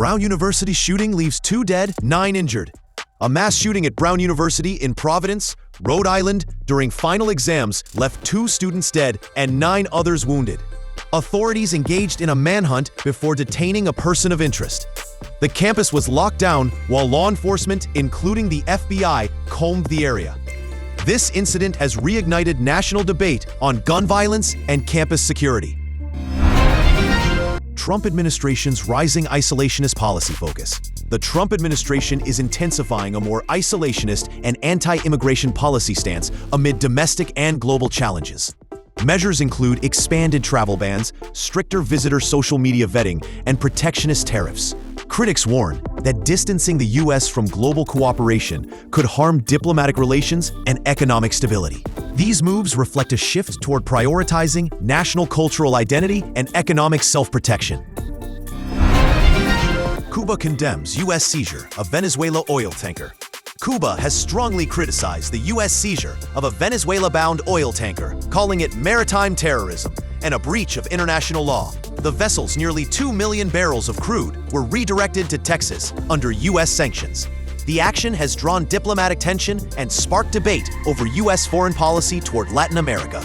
Brown University shooting leaves 2 dead, 9 injured. A mass shooting at Brown University in Providence, Rhode Island, during final exams left 2 students dead and 9 others wounded. Authorities engaged in a manhunt before detaining a person of interest. The campus was locked down while law enforcement, including the FBI, combed the area. This incident has reignited national debate on gun violence and campus security. Trump administration's rising isolationist policy focus. The Trump administration is intensifying a more isolationist and anti-immigration policy stance amid domestic and global challenges. Measures include expanded travel bans, stricter visitor social media vetting, and protectionist tariffs. Critics warn that distancing the U.S. from global cooperation could harm diplomatic relations and economic stability. These moves reflect a shift toward prioritizing national cultural identity and economic self-protection. Cuba condemns U.S. seizure of Venezuela oil tanker. Cuba has strongly criticized the U.S. seizure of a Venezuela-bound oil tanker, calling it maritime terrorism and a breach of international law. The vessel's nearly 2 million barrels of crude were redirected to Texas under U.S. sanctions. The action has drawn diplomatic tension and sparked debate over U.S. foreign policy toward Latin America.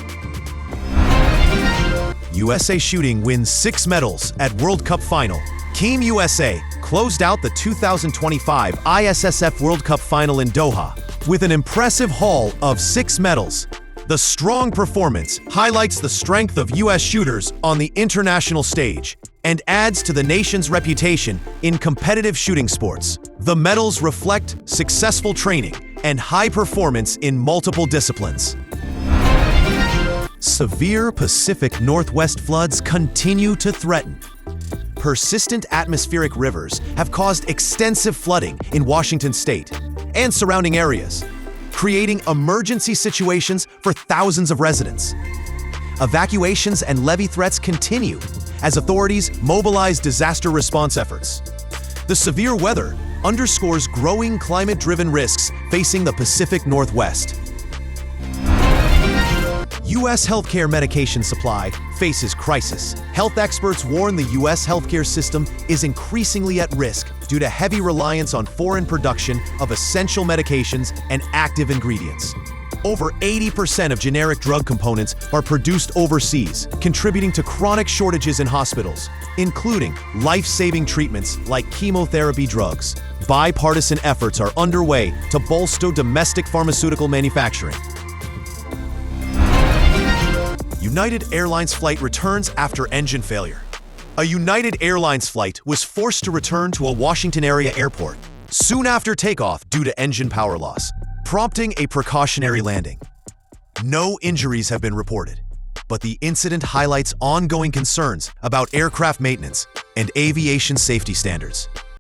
USA shooting wins 6 medals at World Cup final. Team USA closed out the 2025 ISSF World Cup final in Doha with an impressive haul of 6 medals. The strong performance highlights the strength of U.S. shooters on the international stage and adds to the nation's reputation in competitive shooting sports. The medals reflect successful training and high performance in multiple disciplines. Severe Pacific Northwest floods continue to threaten. Persistent atmospheric rivers have caused extensive flooding in Washington state and surrounding areas, creating emergency situations for thousands of residents. Evacuations and levee threats continue as authorities mobilize disaster response efforts. The severe weather underscores growing climate-driven risks facing the Pacific Northwest. U.S. healthcare medication supply faces crisis. Health experts warn the U.S. healthcare system is increasingly at risk due to heavy reliance on foreign production of essential medications and active ingredients. Over 80% of generic drug components are produced overseas, contributing to chronic shortages in hospitals, including life-saving treatments like chemotherapy drugs. Bipartisan efforts are underway to bolster domestic pharmaceutical manufacturing. United Airlines flight returns after engine failure. A United Airlines flight was forced to return to a Washington area airport soon after takeoff due to engine power loss, prompting a precautionary landing. No injuries have been reported, but the incident highlights ongoing concerns about aircraft maintenance and aviation safety standards.